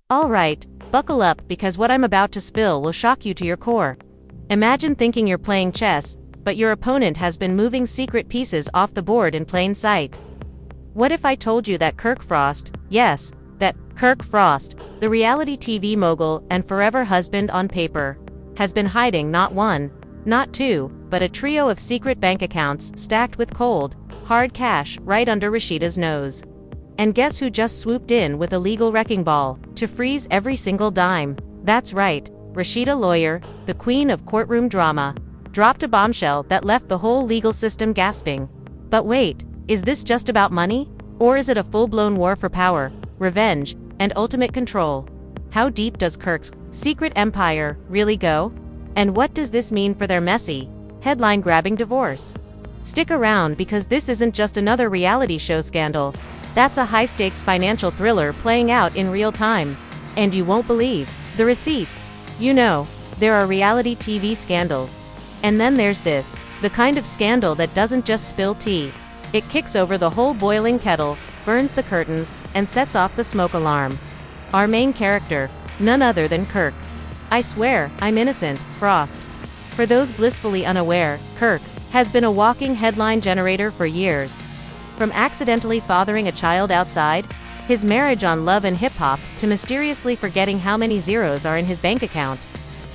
Alright, buckle up because what I'm about to spill will shock you to your core. Imagine thinking you're playing chess, but your opponent has been moving secret pieces off the board in plain sight. What if I told you that Kirk Frost, yes, that Kirk Frost, the reality TV mogul and forever husband on paper, has been hiding not one, not two, but a trio of secret bank accounts stacked with cold, hard cash right under Rasheeda's nose. And guess who just swooped in with a legal wrecking ball to freeze every single dime? That's right, Rasheeda lawyer, the queen of courtroom drama, dropped a bombshell that left the whole legal system gasping. But wait, is this just about money? Or is it a full-blown war for power, revenge, and ultimate control? How deep does Kirk's secret empire really go? And what does this mean for their messy, headline-grabbing divorce? Stick around because this isn't just another reality show scandal. That's a high-stakes financial thriller playing out in real time. And you won't believe the receipts. You know, there are reality TV scandals. And then there's this, the kind of scandal that doesn't just spill tea. It kicks over the whole boiling kettle, burns the curtains, and sets off the smoke alarm. Our main character, none other than Kirk. I swear, I'm innocent, Frost. For those blissfully unaware, Kirk has been a walking headline generator for years. From accidentally fathering a child outside, his marriage on Love and Hip Hop, to mysteriously forgetting how many zeros are in his bank account.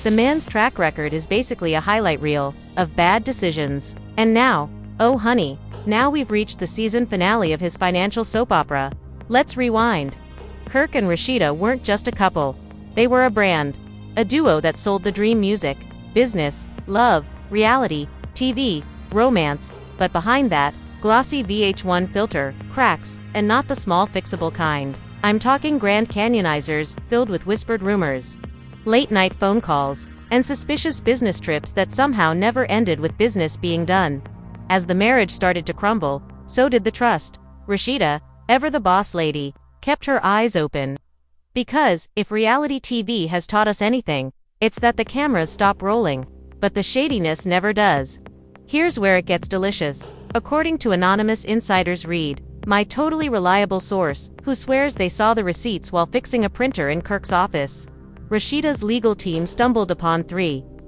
The man's track record is basically a highlight reel of bad decisions. And now, oh honey, now we've reached the season finale of his financial soap opera. Let's rewind. Kirk and Rasheeda weren't just a couple. They were a brand. A duo that sold the dream music, business, love, reality, TV, romance, but behind that, glossy VH1 filter, cracks, and not the small fixable kind. I'm talking Grand Canyonizers, filled with whispered rumors, late-night phone calls, and suspicious business trips that somehow never ended with business being done. As the marriage started to crumble, so did the trust. Rasheeda, ever the boss lady, kept her eyes open. Because, if reality TV has taught us anything, it's that the cameras stop rolling, but the shadiness never does. Here's where it gets delicious. According to anonymous insiders read, my totally reliable source, who swears they saw the receipts while fixing a printer in Kirk's office. Rasheeda's legal team stumbled upon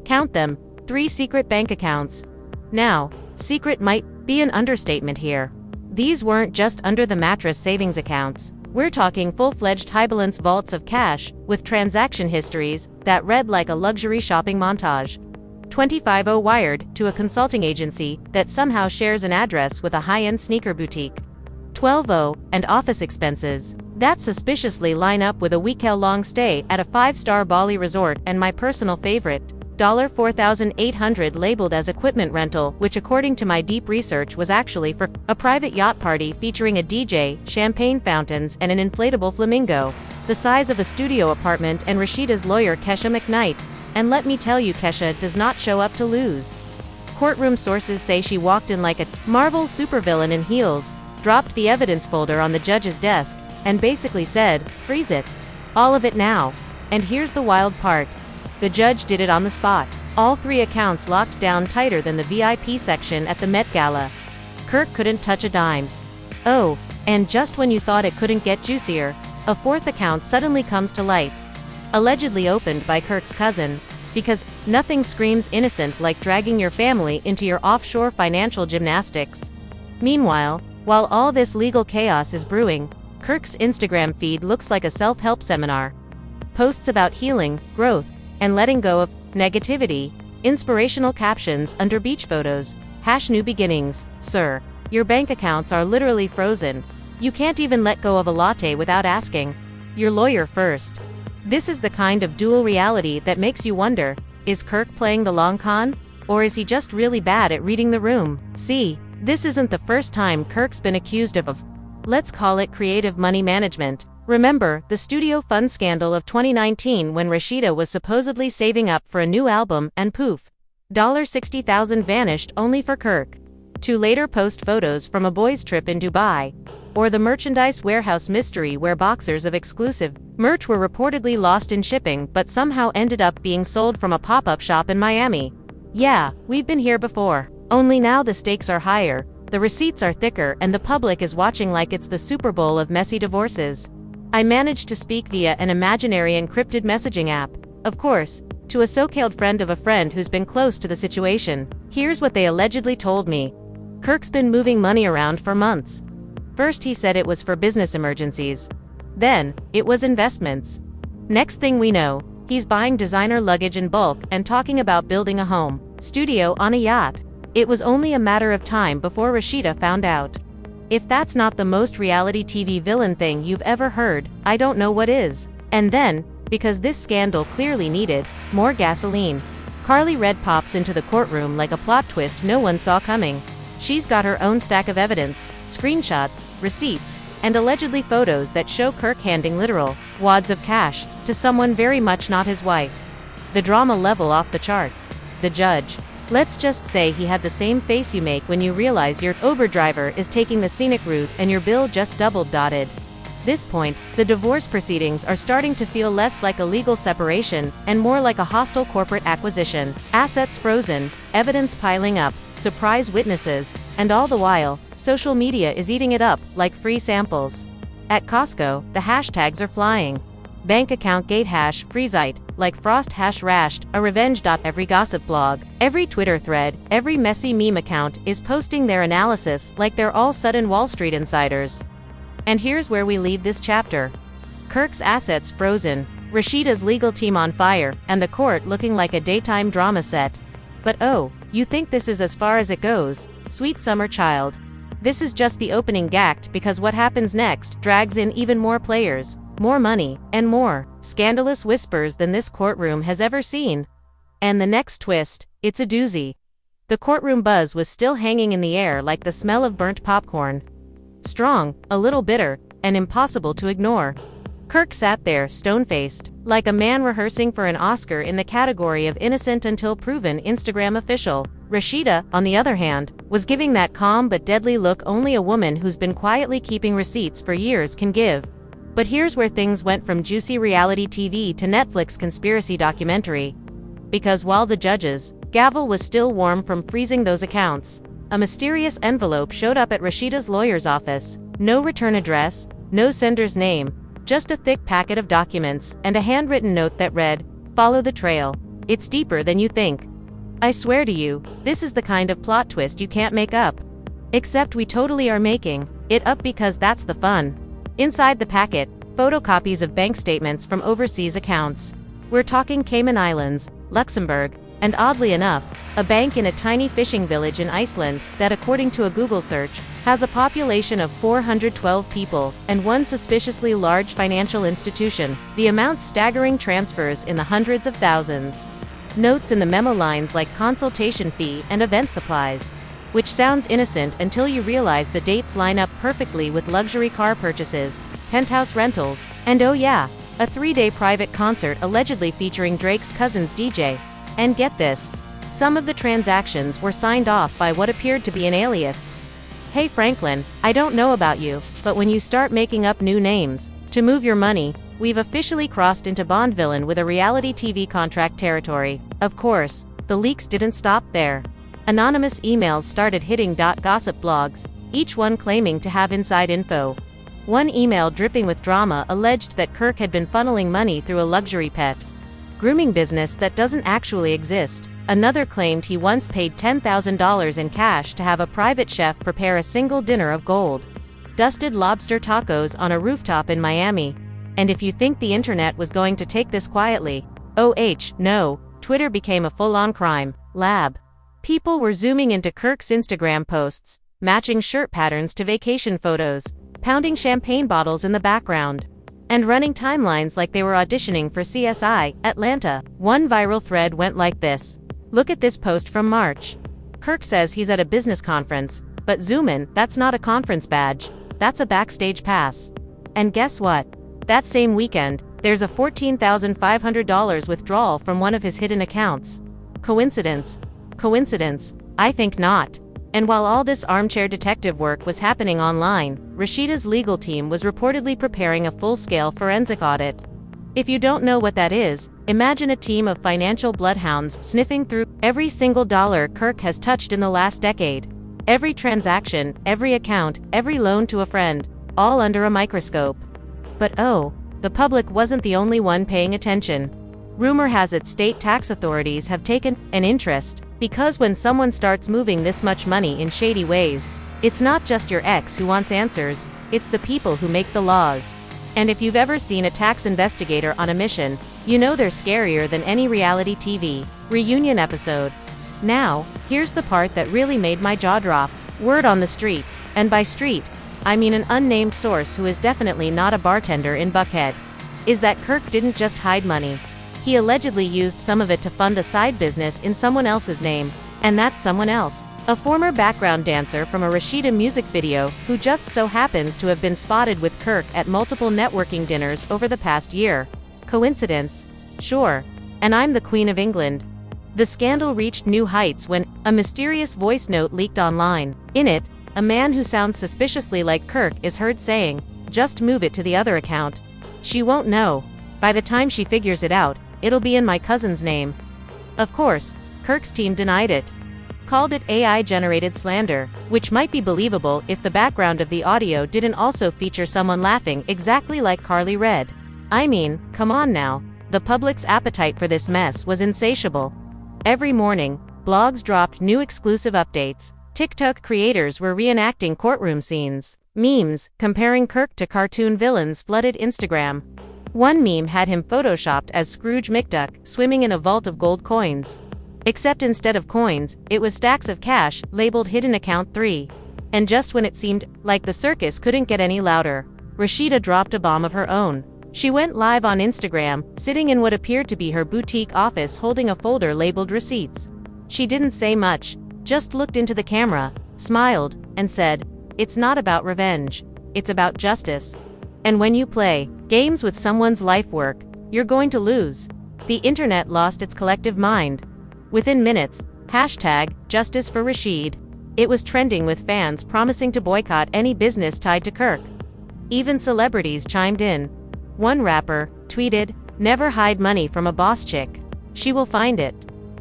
count them, 3 secret bank accounts. Now, secret might be an understatement here. These weren't just under-the-mattress savings accounts. We're talking full-fledged high-balance vaults of cash, with transaction histories that read like a luxury shopping montage. 25-0 wired to a consulting agency that somehow shares an address with a high-end sneaker boutique. 12-0 and office expenses that suspiciously line up with a week-long stay at a 5-star Bali resort and my personal favorite, $4,800 labeled as equipment rental, which according to my deep research was actually for a private yacht party featuring a DJ, champagne fountains, and an inflatable flamingo, the size of a studio apartment, and Rasheeda's lawyer Kesha Mcnite. And let me tell you, Kesha does not show up to lose. Courtroom sources say she walked in like a Marvel supervillain in heels, dropped the evidence folder on the judge's desk, and basically said, freeze it. All of it now. And here's the wild part. The judge did it on the spot. All 3 accounts locked down tighter than the VIP section at the Met Gala. Kirk couldn't touch a dime. Oh, and just when you thought it couldn't get juicier, a 4th account suddenly comes to light. Allegedly opened by Kirk's cousin, because nothing screams innocent like dragging your family into your offshore financial gymnastics. Meanwhile, while all this legal chaos is brewing, Kirk's Instagram feed looks like a self-help seminar. Posts about healing, growth, and letting go of negativity, inspirational captions under beach photos, #new beginnings. Sir, your bank accounts are literally frozen. You can't even let go of a latte without asking your lawyer first. This is the kind of dual reality that makes you wonder, is Kirk playing the long con? Or is he just really bad at reading the room? See, this isn't the first time Kirk's been accused of, let's call it creative money management. Remember, the studio fund scandal of 2019 when Rasheeda was supposedly saving up for a new album and poof, $60,000 vanished only for Kirk to later post photos from a boys' trip in Dubai. Or the merchandise warehouse mystery where boxers of exclusive merch were reportedly lost in shipping but somehow ended up being sold from a pop-up shop in Miami. Yeah, we've been here before. Only now the stakes are higher, the receipts are thicker, and the public is watching like it's the Super Bowl of messy divorces. I managed to speak via an imaginary encrypted messaging app. Of course, to a so-called friend of a friend who's been close to the situation. Here's what they allegedly told me. Kirk's been moving money around for months. First he said it was for business emergencies. Then, it was investments. Next thing we know, he's buying designer luggage in bulk and talking about building a home studio on a yacht. It was only a matter of time before Rasheeda found out. If that's not the most reality TV villain thing you've ever heard, I don't know what is. And then, because this scandal clearly needed more gasoline, Carly Red pops into the courtroom like a plot twist no one saw coming. She's got her own stack of evidence, screenshots, receipts, and allegedly photos that show Kirk handing literal wads of cash to someone very much not his wife. The drama level off the charts. The judge. Let's just say he had the same face you make when you realize your Uber driver is taking the scenic route and your bill just doubled dotted. This point, the divorce proceedings are starting to feel less like a legal separation and more like a hostile corporate acquisition. Assets frozen, evidence piling up, surprise witnesses, and all the while, social media is eating it up like free samples. At Costco, the hashtags are flying. Bank account gate hash freezite, like frost hash rashed, a revenge. Every gossip blog, every Twitter thread, every messy meme account is posting their analysis like they're all sudden Wall Street insiders. And here's where we leave this chapter. Kirk's assets frozen, Rasheeda's legal team on fire, and the court looking like a daytime drama set. But oh, you think this is as far as it goes, sweet summer child. This is just the opening act, because what happens next drags in even more players, more money, and more scandalous whispers than this courtroom has ever seen. And the next twist, it's a doozy. The courtroom buzz was still hanging in the air like the smell of burnt popcorn. Strong, a little bitter, and impossible to ignore. Kirk sat there, stone-faced, like a man rehearsing for an Oscar in the category of innocent until proven Instagram official. Rasheeda, on the other hand, was giving that calm but deadly look only a woman who's been quietly keeping receipts for years can give. But here's where things went from juicy reality TV to Netflix conspiracy documentary. Because while the judge's gavel was still warm from freezing those accounts, a mysterious envelope showed up at Rasheeda's lawyer's office. No return address, no sender's name, just a thick packet of documents and a handwritten note that read, "Follow the trail. It's deeper than you think." I swear to you, this is the kind of plot twist you can't make up. Except we totally are making it up because that's the fun. Inside the packet, photocopies of bank statements from overseas accounts. We're talking Cayman Islands, Luxembourg, and oddly enough, a bank in a tiny fishing village in Iceland that, according to a Google search, has a population of 412 people and one suspiciously large financial institution. The amounts staggering, transfers in the hundreds of thousands. Notes in the memo lines like consultation fee and event supplies. Which sounds innocent until you realize the dates line up perfectly with luxury car purchases, penthouse rentals, and oh yeah, a 3-day private concert allegedly featuring Drake's cousin's DJ. And get this, some of the transactions were signed off by what appeared to be an alias. Hey Franklin, I don't know about you, but when you start making up new names to move your money, we've officially crossed into Bond villain with a reality TV contract territory. Of course, the leaks didn't stop there. Anonymous emails started hitting gossip blogs, each one claiming to have inside info. One email dripping with drama alleged that Kirk had been funneling money through a luxury pet grooming business that doesn't actually exist. Another claimed he once paid $10,000 in cash to have a private chef prepare a single dinner of gold dusted lobster tacos on a rooftop in Miami. And if you think the internet was going to take this quietly, no, Twitter became a full-on crime lab. People were zooming into Kirk's Instagram posts, matching shirt patterns to vacation photos, pounding champagne bottles in the background, and running timelines like they were auditioning for CSI, Atlanta. One viral thread went like this. Look at this post from March. Kirk says he's at a business conference, but zoom in, that's not a conference badge, that's a backstage pass. And guess what? That same weekend, there's a $14,500 withdrawal from one of his hidden accounts. Coincidence? Coincidence? I think not. And while all this armchair detective work was happening online, Rasheeda's legal team was reportedly preparing a full-scale forensic audit. If you don't know what that is, imagine a team of financial bloodhounds sniffing through every single dollar Kirk has touched in the last decade. Every transaction, every account, every loan to a friend, all under a microscope. But oh, the public wasn't the only one paying attention. Rumor has it state tax authorities have taken an interest, because when someone starts moving this much money in shady ways, it's not just your ex who wants answers, it's the people who make the laws. And if you've ever seen a tax investigator on a mission, you know they're scarier than any reality TV reunion episode. Now, here's the part that really made my jaw drop. Word on the street, and by street, I mean an unnamed source who is definitely not a bartender in Buckhead, is that Kirk didn't just hide money. He allegedly used some of it to fund a side business in someone else's name, and that's someone else, a former background dancer from a Rasheeda music video who just so happens to have been spotted with Kirk at multiple networking dinners over the past year. Coincidence? Sure. And I'm the Queen of England. The scandal reached new heights when a mysterious voice note leaked online. In it, a man who sounds suspiciously like Kirk is heard saying, "Just move it to the other account. She won't know. By the time she figures it out, it'll be in my cousin's name." Of course, Kirk's team denied it. Called it AI-generated slander, which might be believable if the background of the audio didn't also feature someone laughing exactly like Carly Red. I mean, come on now, the public's appetite for this mess was insatiable. Every morning, blogs dropped new exclusive updates, TikTok creators were reenacting courtroom scenes, memes comparing Kirk to cartoon villains flooded Instagram. One meme had him photoshopped as Scrooge McDuck swimming in a vault of gold coins. Except instead of coins, it was stacks of cash, labeled Hidden Account 3. And just when it seemed like the circus couldn't get any louder, Rasheeda dropped a bomb of her own. She went live on Instagram, sitting in what appeared to be her boutique office holding a folder labeled Receipts. She didn't say much, just looked into the camera, smiled, and said, "It's not about revenge. It's about justice. And when you play games with someone's life work, you're going to lose." The internet lost its collective mind. Within minutes, #Justice for Rasheed. It was trending with fans promising to boycott any business tied to Kirk. Even celebrities chimed in. One rapper tweeted, "Never hide money from a boss chick. She will find it."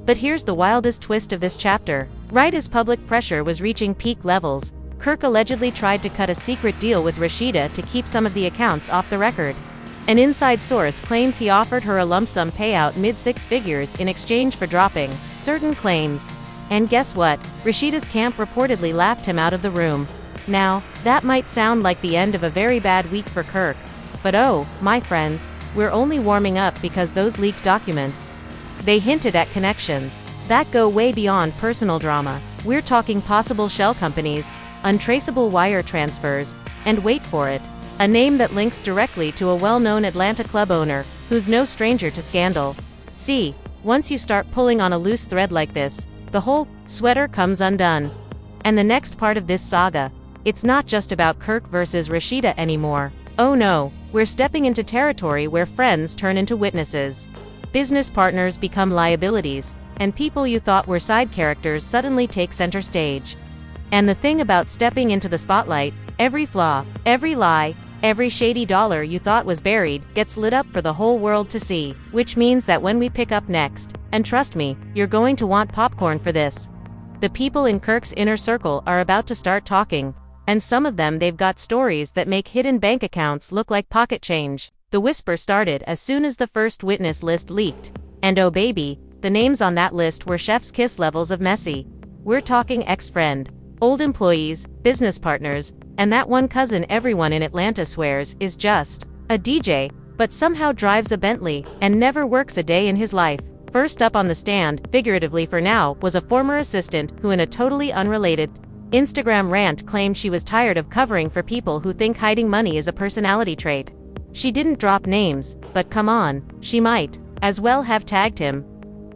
But here's the wildest twist of this chapter. Right as public pressure was reaching peak levels, Kirk allegedly tried to cut a secret deal with Rasheeda to keep some of the accounts off the record. An inside source claims he offered her a lump sum payout mid-six figures in exchange for dropping certain claims. And guess what? Rasheeda's camp reportedly laughed him out of the room. Now, that might sound like the end of a very bad week for Kirk. But oh, my friends, we're only warming up because those leaked documents, they hinted at connections that go way beyond personal drama. We're talking possible shell companies, untraceable wire transfers, and wait for it, a name that links directly to a well-known Atlanta club owner, who's no stranger to scandal. See, once you start pulling on a loose thread like this, the whole sweater comes undone. And the next part of this saga, it's not just about Kirk versus Rasheeda anymore. Oh no, we're stepping into territory where friends turn into witnesses. Business partners become liabilities, and people you thought were side characters suddenly take center stage. And the thing about stepping into the spotlight, every flaw, every lie, every shady dollar you thought was buried gets lit up for the whole world to see, which means that when we pick up next, and trust me, you're going to want popcorn for this, the people in Kirk's inner circle are about to start talking. And some of them, they've got stories that make hidden bank accounts look like pocket change. The whisper started as soon as the first witness list leaked. And oh baby, the names on that list were chef's kiss levels of messy. We're talking ex-friend, old employees, business partners, and that one cousin everyone in Atlanta swears is just a DJ, but somehow drives a Bentley and never works a day in his life. First up on the stand, figuratively for now, was a former assistant who, in a totally unrelated Instagram rant, claimed she was tired of covering for people who think hiding money is a personality trait. She didn't drop names, but come on, she might as well have tagged him.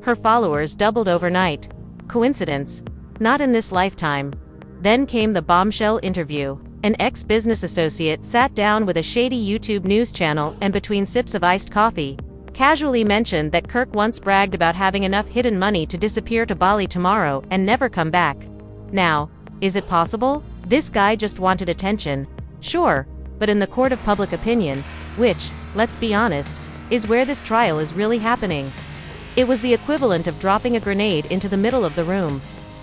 Her followers doubled overnight. Coincidence? Not in this lifetime. Then came the Bombshell Interview. An ex-business associate sat down with a shady YouTube news channel and, between sips of iced coffee, casually mentioned that Kirk once bragged about having enough hidden money to disappear to Bali tomorrow and never come back. Now, is it possible? This guy just wanted attention. Sure, but in the court of public opinion, which, let's be honest, is where this trial is really happening, it was the equivalent of dropping a grenade into the middle of the room.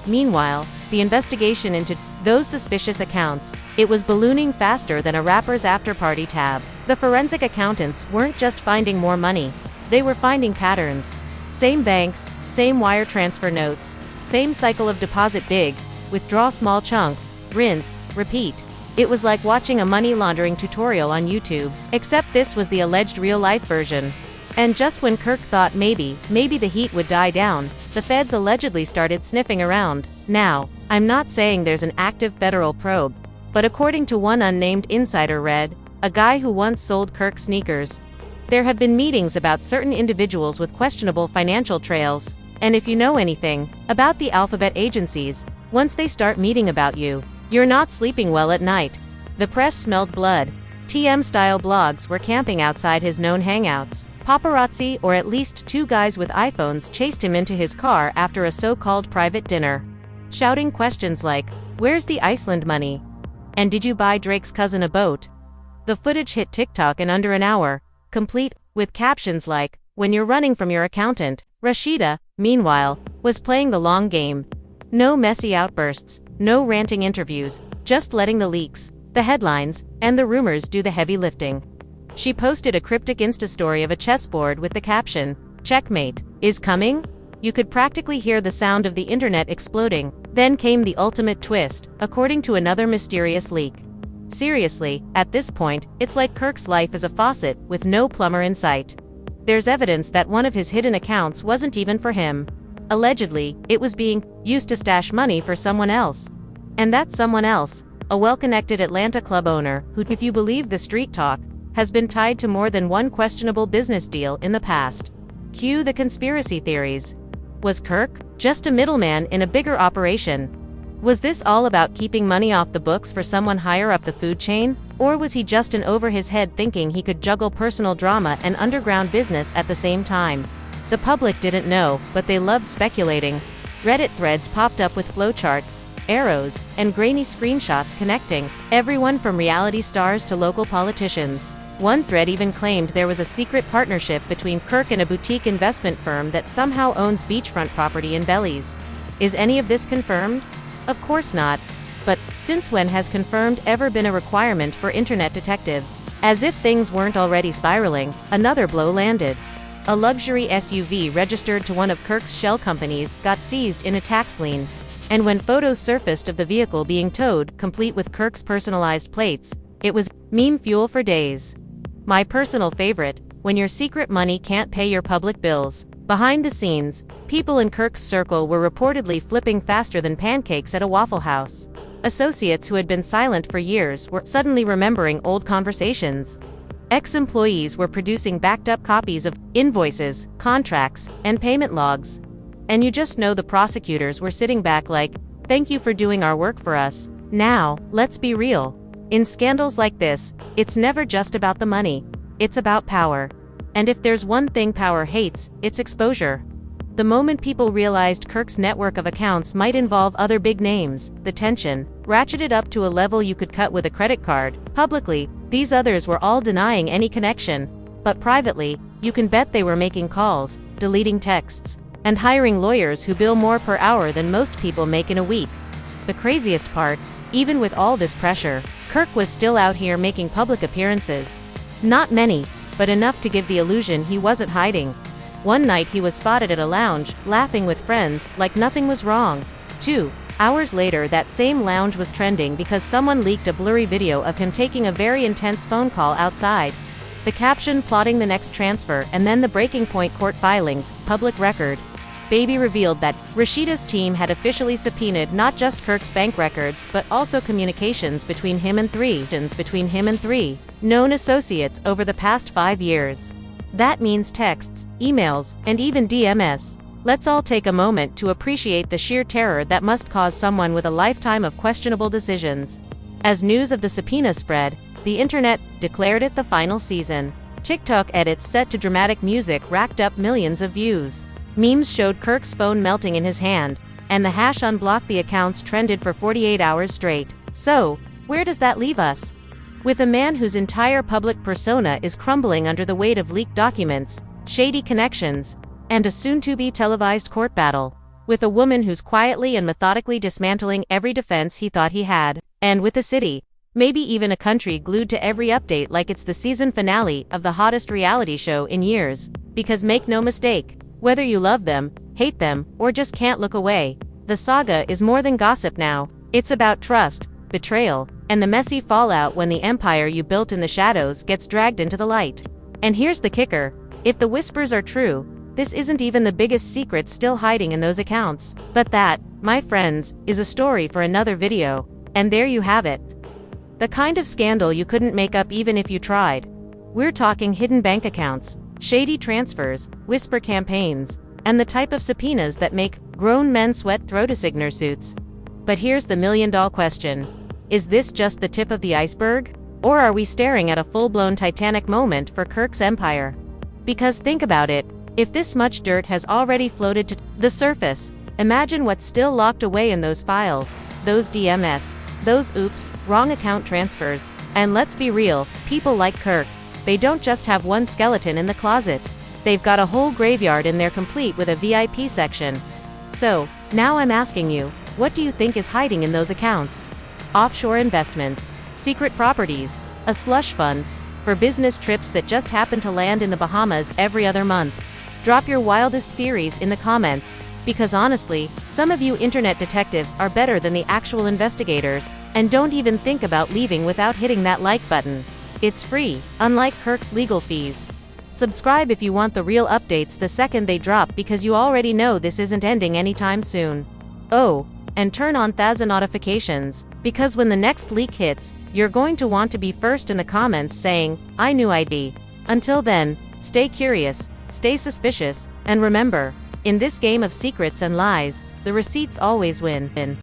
Meanwhile, the investigation into those suspicious accounts, it was ballooning faster than a rapper's after-party tab. The forensic accountants weren't just finding more money, they were finding patterns. Same banks, same wire transfer notes, same cycle of deposit big, withdraw small chunks, rinse, repeat. It was like watching a money laundering tutorial on YouTube, except this was the alleged real-life version. And just when Kirk thought maybe the heat would die down, the feds allegedly started sniffing around. Now, I'm not saying there's an active federal probe, but according to one unnamed insider read, a guy who once sold Kirk sneakers, there have been meetings about certain individuals with questionable financial trails, and if you know anything about the alphabet agencies, once they start meeting about you, you're not sleeping well at night. The press smelled blood. TM-style blogs were camping outside his known hangouts. Paparazzi, or at least two guys with iPhones, chased him into his car after a so-called private dinner, shouting questions like, "Where's the Iceland money?" and "Did you buy Drake's cousin a boat?" The footage hit TikTok in under an hour, complete with captions like, "When you're running from your accountant." Rasheeda, meanwhile, was playing the long game. No messy outbursts, no ranting interviews, just letting the leaks, the headlines, and the rumors do the heavy lifting. She posted a cryptic Insta story of a chessboard with the caption, "Checkmate is coming?" You could practically hear the sound of the internet exploding. Then came the ultimate twist, according to another mysterious leak. Seriously, at this point, it's like Kirk's life is a faucet with no plumber in sight. There's evidence that one of his hidden accounts wasn't even for him. Allegedly, it was being used to stash money for someone else. And that someone else, a well-connected Atlanta club owner who, if you believe the street talk, has been tied to more than one questionable business deal in the past. Cue the conspiracy theories. Was Kirk just a middleman in a bigger operation? Was this all about keeping money off the books for someone higher up the food chain? Or was he just in over his head thinking he could juggle personal drama and underground business at the same time? The public didn't know, but they loved speculating. Reddit threads popped up with flowcharts, arrows, and grainy screenshots connecting everyone from reality stars to local politicians. One thread even claimed there was a secret partnership between Kirk and a boutique investment firm that somehow owns beachfront property in Belize. Is any of this confirmed? Of course not. But since when has confirmed ever been a requirement for internet detectives? As if things weren't already spiraling, another blow landed. A luxury SUV registered to one of Kirk's shell companies got seized in a tax lien. And when photos surfaced of the vehicle being towed, complete with Kirk's personalized plates, it was meme fuel for days. My personal favorite, when your secret money can't pay your public bills. Behind the scenes, people in Kirk's circle were reportedly flipping faster than pancakes at a Waffle House. Associates who had been silent for years were suddenly remembering old conversations. Ex-employees were producing backed-up copies of invoices, contracts, and payment logs. And you just know the prosecutors were sitting back like, "Thank you for doing our work for us." Now, let's be real. In scandals like this, it's never just about the money. It's about power. And if there's one thing power hates, it's exposure. The moment people realized Kirk's network of accounts might involve other big names, the tension ratcheted up to a level you could cut with a credit card. Publicly, these others were all denying any connection. But privately, you can bet they were making calls, deleting texts, and hiring lawyers who bill more per hour than most people make in a week. The craziest part, even with all this pressure, Kirk was still out here making public appearances. Not many, but enough to give the illusion he wasn't hiding. One night he was spotted at a lounge, laughing with friends, like nothing was wrong. 2 hours later, that same lounge was trending because someone leaked a blurry video of him taking a very intense phone call outside. The caption plotting the next transfer, and then the breaking point: court filings, public record. Baby revealed that Rasheeda's team had officially subpoenaed not just Kirk's bank records but also communications between him and three known associates over the past 5 years. That means texts, emails, and even DMS. Let's all take a moment to appreciate the sheer terror that must cause someone with a lifetime of questionable decisions. As news of the subpoena spread, the internet declared it the final season. TikTok edits set to dramatic music racked up millions of views. Memes showed Kirk's phone melting in his hand, and the hash unblocked the accounts trended for 48 hours straight. So, where does that leave us? With a man whose entire public persona is crumbling under the weight of leaked documents, shady connections, and a soon-to-be televised court battle. With a woman who's quietly and methodically dismantling every defense he thought he had. And with a city Maybe even a country glued to every update like it's the season finale of the hottest reality show in years. Because make no mistake, whether you love them, hate them, or just can't look away, the saga is more than gossip now. It's about trust, betrayal, and the messy fallout when the empire you built in the shadows gets dragged into the light. And here's the kicker: if the whispers are true, this isn't even the biggest secret still hiding in those accounts. But that, my friends, is a story for another video. And there you have it. The kind of scandal you couldn't make up even if you tried. We're talking hidden bank accounts, shady transfers, whisper campaigns, and the type of subpoenas that make grown men sweat throat signer suits. But here's the million-dollar question. Is this just the tip of the iceberg? Or are we staring at a full-blown Titanic moment for Kirk's empire? Because think about it, if this much dirt has already floated to the surface, imagine what's still locked away in those files, those DMS, those oops, wrong account transfers. And let's be real, people like Kirk, they don't just have one skeleton in the closet. They've got a whole graveyard in there, complete with a VIP section. So, now I'm asking you, what do you think is hiding in those accounts? Offshore investments, secret properties, a slush fund for business trips that just happen to land in the Bahamas every other month. Drop your wildest theories in the comments, because honestly, some of you internet detectives are better than the actual investigators, and don't even think about leaving without hitting that like button. It's free, unlike Kirk's legal fees. Subscribe if you want the real updates the second they drop, because you already know this isn't ending anytime soon. Oh, and turn on THASA notifications, because when the next leak hits, you're going to want to be first in the comments saying, "I knew I'd." Until then, stay curious, stay suspicious, and remember, in this game of secrets and lies, the receipts always win.